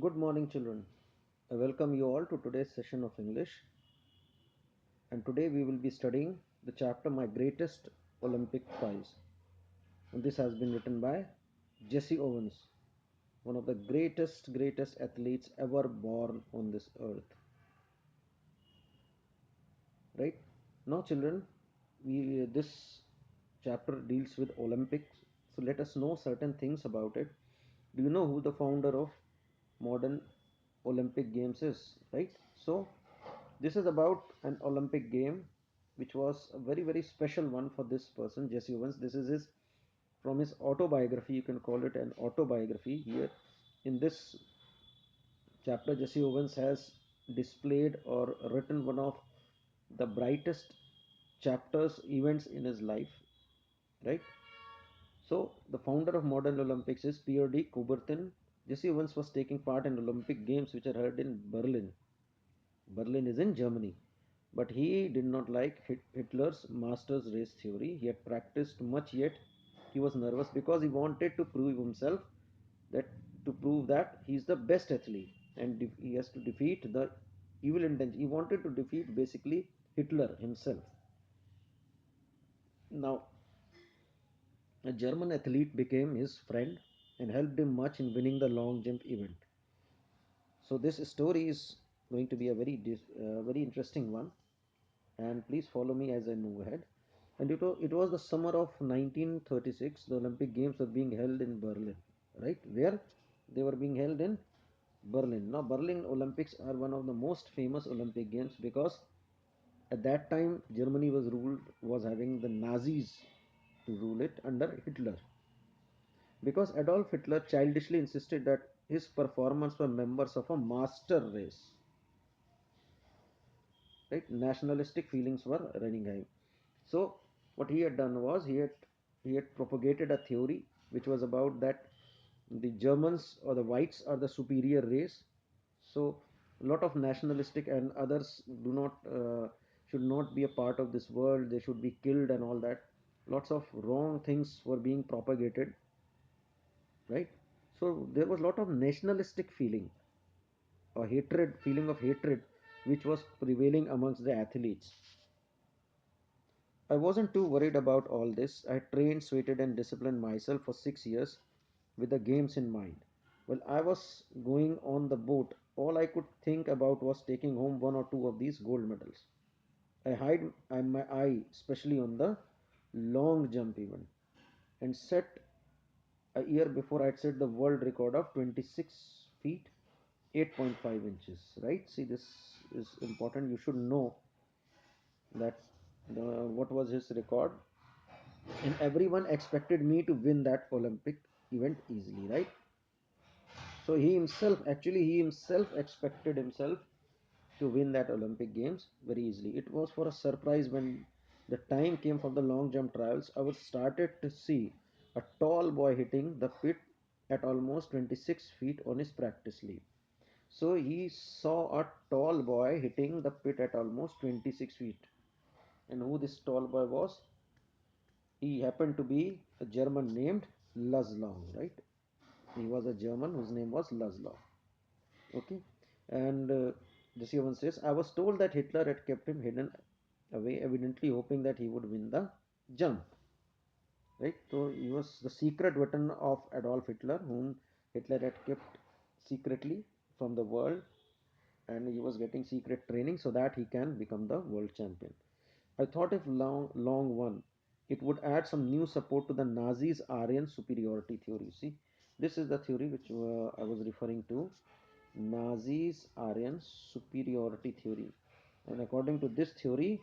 Good morning, children. I welcome you all to today's session of English. And today we will be studying the chapter My Greatest Olympic Prize. And this has been written by Jesse Owens, one of the greatest athletes ever born on this earth. Right? Now, children, we this chapter deals with Olympics. So let us know certain things about it. Do you know who the founder of modern Olympic Games is? Right? So this is about an Olympic game which was a very special one for this person, Jesse Owens. This is his from his autobiography. You can call it an autobiography. Here in this chapter, Jesse Owens has displayed or written one of the brightest chapters events in his life, right? So the founder of modern Olympics is Pierre de Coubertin. Jesse Owens was taking part in Olympic Games which are held in Berlin. Berlin is in Germany. But he did not like Hitler's master's race theory. He had practiced much, yet he was nervous because he wanted to prove himself that to prove that he's the best athlete and he has to defeat the evil intention. He wanted to defeat basically Hitler himself. Now, a German athlete became his friend and helped him much in winning the long jump event. So this story is going to be a very interesting one, and please follow me as I move ahead. And it was the summer of 1936. The Olympic Games were being held in Berlin, right? Where they were being held in Berlin. Now, Berlin Olympics are one of the most famous Olympic Games because at that time Germany was having the Nazis to rule it under Hitler. Because Adolf Hitler childishly insisted that his performers were members of a master race, right? Nationalistic feelings were running high. So what he had done was he had propagated a theory which was about that the Germans or the whites are the superior race. So a lot of nationalistic and others do not should not be a part of this world, they should be killed and all that. Lots of wrong things were being propagated, right? So there was a lot of nationalistic feeling, a hatred feeling of hatred which was prevailing amongst the athletes. I wasn't too worried about all this. I trained, sweated, and disciplined myself for 6 years with the games in mind. While I was going on the boat, all I could think about was taking home one or two of these gold medals. I had my eye especially on the long jump event and set a year before I'd set the world record of 26 feet 8.5 inches. Right? See, this is important. You should know that what was his record, and everyone expected me to win that Olympic event easily, right? So he himself expected himself to win that Olympic Games very easily. It was for a surprise when the time came for the long jump trials. I was started to see a tall boy hitting the pit at almost 26 feet on his practice leap. So he saw a tall boy hitting the pit at almost 26 feet. And who this tall boy was? He happened to be a German named Laszlo, right? He was a German whose name was Laszlo. Okay, and Jesse Owens says, I was told that Hitler had kept him hidden away, evidently hoping that he would win the jump. Right? So he was the secret weapon of Adolf Hitler, whom Hitler had kept secretly from the world, and he was getting secret training so that he can become the world champion. I thought if long won, it would add some new support to the Nazis' Aryan superiority theory. See, this is the theory which I was referring to, Nazis' Aryan superiority theory. And according to this theory,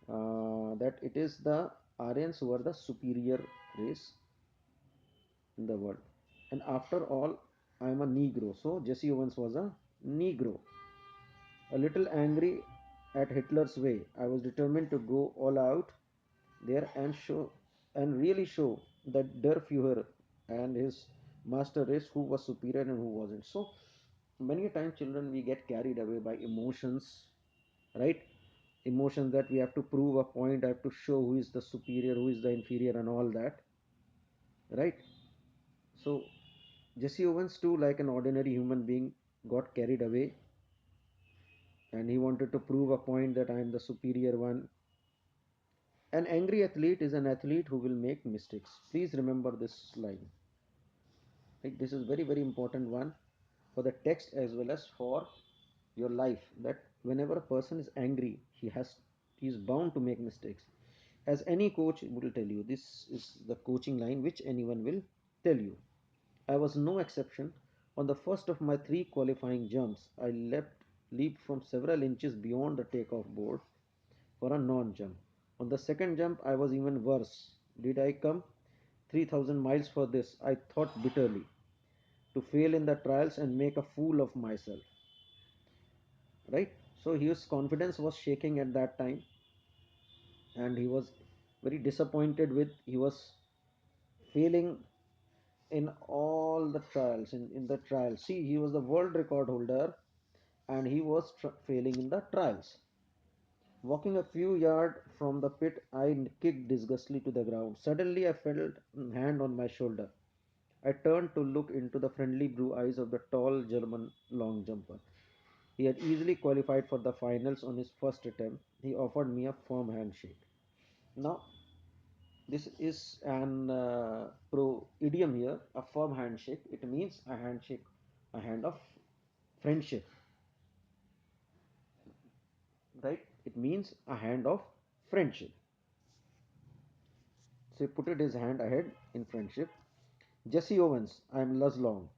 that it is the Aryans who are the superior race in the world. And after all, I am a Negro. So Jesse Owens was a Negro. A little angry at Hitler's way, I was determined to go all out there and really show that Der Fuhrer and his master race who was superior and who wasn't. So many times, children, we get carried away by emotions, right? Emotions that we have to prove a point, I have to show who is the superior, who is the inferior, and all that, right? So Jesse Owens, too, like an ordinary human being, got carried away and he wanted to prove a point that I am the superior one. An angry athlete is an athlete who will make mistakes. Please remember this line. Like, this is very, very important one for the text as well as for your life. That whenever a person is angry, he is bound to make mistakes. As any coach will tell you, this is the coaching line which anyone will tell you. I was no exception. On the first of my three qualifying jumps, I leaped from several inches beyond the takeoff board for a non-jump. On the second jump, I was even worse. Did I come 3,000 miles for this? I thought bitterly. To fail in the trials and make a fool of myself. Right? So his confidence was shaking at that time, and he was very disappointed with he was failing in all the trials in the trials. See, he was the world record holder and he was failing in the trials. Walking a few yards from the pit, I kicked disgustedly to the ground. Suddenly, I felt a hand on my shoulder. I turned to look into the friendly blue eyes of the tall German long jumper. He had easily qualified for the finals on his first attempt. He offered me a firm handshake. Now, this is an pro idiom here, a firm handshake. It means a handshake, a hand of friendship, right? It means a hand of friendship. So he put his hand ahead in friendship. Jesse Owens, I am Luz Long.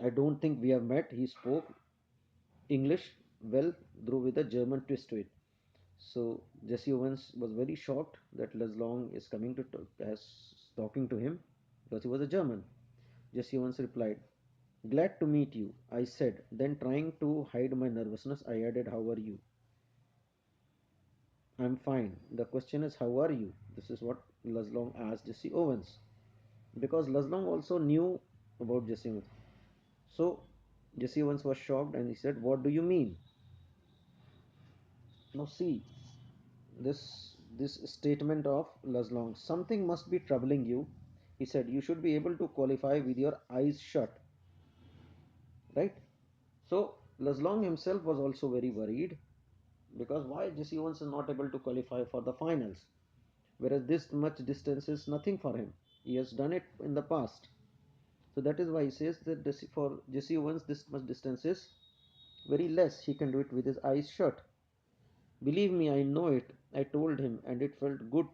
I don't think we have met. He spoke English well, though with a German twist to it. So Jesse Owens was very shocked that Luz Long is coming to talking to him because he was a German. Jesse Owens replied, "Glad to meet you," I said. Then, trying to hide my nervousness, I added, "How are you?" "I'm fine. The question is, how are you?" This is what Laslong asked Jesse Owens. Because Laslong also knew about Jesse Owens. So Jesse Owens was shocked and he said, "What do you mean?" Now see this statement of Laslong. "Something must be troubling you," he said. "You should be able to qualify with your eyes shut." Right? So Laslong himself was also very worried because why Jesse Owens is not able to qualify for the finals, whereas this much distance is nothing for him. He has done it in the past. So that is why he says that this, for Jesse Owens this much distance is very less. He can do it with his eyes shut. "Believe me, I know it," I told him, and it felt good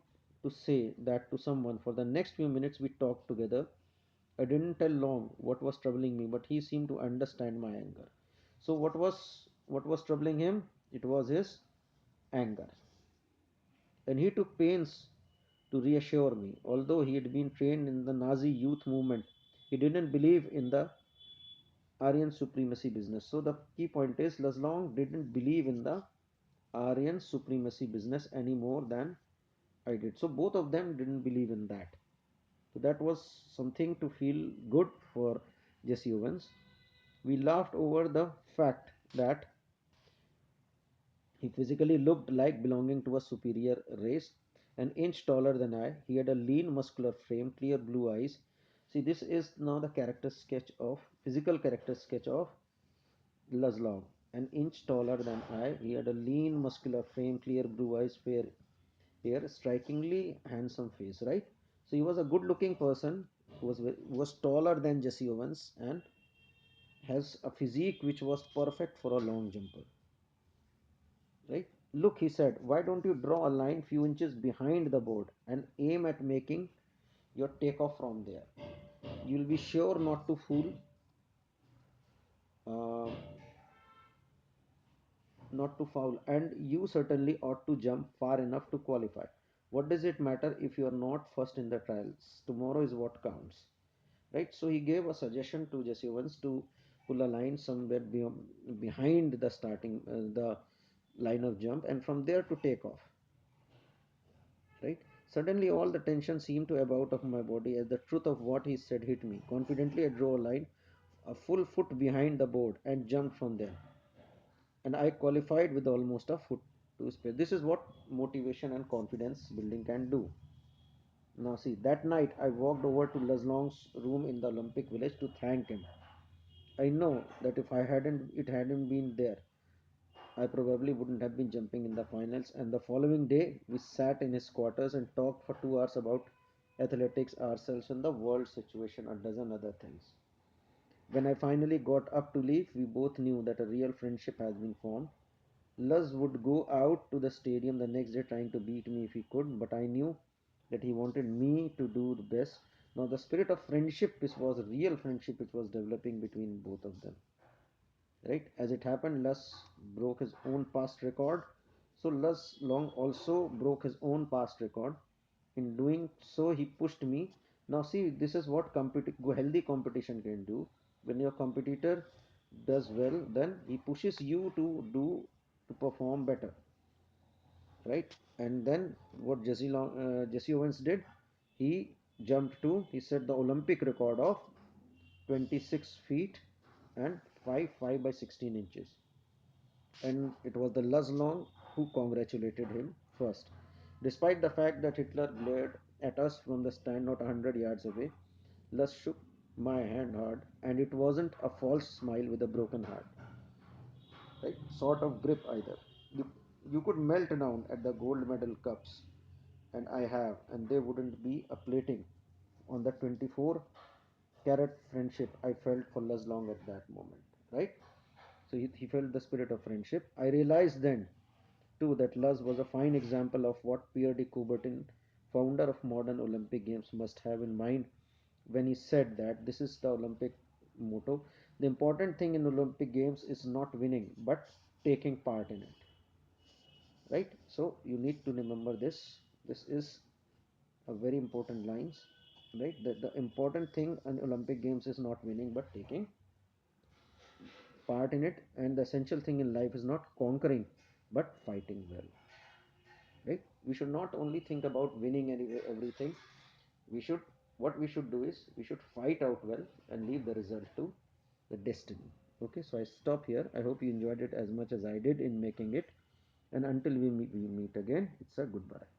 to say that to someone. For the next few minutes we talked together. I didn't tell Long what was troubling me, but he seemed to understand my anger. So what was troubling him? It was his anger. And he took pains to reassure me. Although he had been trained in the Nazi youth movement, he didn't believe in the Aryan supremacy business. So the key point is Laslong didn't believe in the Aryan supremacy business any more than I did. So both of them didn't believe in that. So that was something to feel good for Jesse Owens. We laughed over the fact that he physically looked like belonging to a superior race, an inch taller than I. He had a lean, muscular frame, clear blue eyes. See, this is now the physical character sketch of Laslong. An inch taller than I. He had a lean, muscular frame, clear blue eyes, fair hair, strikingly handsome face, right? So he was a good-looking person who was taller than Jesse Owens and has a physique which was perfect for a long jumper. Right? "Look," he said, "why don't you draw a line few inches behind the board and aim at making your takeoff from there? You'll be sure uh, not to foul, and you certainly ought to jump far enough to qualify. What does it matter if you are not first in the trials? Tomorrow is what counts." Right? So he gave a suggestion to Jesse Owens to pull a line somewhere behind the the line of jump, and from there to take off. Right? Suddenly, all the tension seemed to ebb out of my body as the truth of what he said hit me. Confidently, I drew a line a full foot behind the board and jumped from there. And I qualified with almost a foot to spare. This is what motivation and confidence building can do. Now see, that night I walked over to Laslong's room in the Olympic Village to thank him. I know that if I hadn't it hadn't been there, I probably wouldn't have been jumping in the finals. And the following day, we sat in his quarters and talked for 2 hours about athletics, ourselves, and the world situation, a dozen other things. When I finally got up to leave, we both knew that a real friendship has been formed. Luz would go out to the stadium the next day trying to beat me if he could, but I knew that he wanted me to do the best. Now, the spirit of friendship, which was a real friendship, which was developing between both of them. Right? As it happened, Luz broke his own past record. So, Luz Long also broke his own past record. In doing so, he pushed me. Now, see, this is what healthy competition can do. When your competitor does well, then he pushes you to perform better, right? And then what Jesse Owens did, he he set the Olympic record of 26 feet and 5 by 16 inches. And it was the Long who congratulated him first. Despite the fact that Hitler glared at us from the stand not 100 yards away, Luz shook my hand hard, and it wasn't a false smile with a broken heart, right? Sort of grip either. You, you could melt down at the gold medal cups, and I have, and they wouldn't be a plating on the 24 carat friendship I felt for Long at that moment, right? So he felt the spirit of friendship. I realized then too that Luz was a fine example of what Pierre de Coubertin, founder of modern Olympic Games, must have in mind when he said that this is the Olympic motto. The important thing in Olympic Games is not winning but taking part in it. Right? So you need to remember this. This is a very important lines. Right? The important thing in Olympic Games is not winning but taking part in it, and the essential thing in life is not conquering but fighting well. Right? We should not only think about winning everything. We should What we should do is we should fight out well and leave the result to the destiny. Okay, so I stop here. I hope you enjoyed it as much as I did in making it, and until we meet again, it's a goodbye.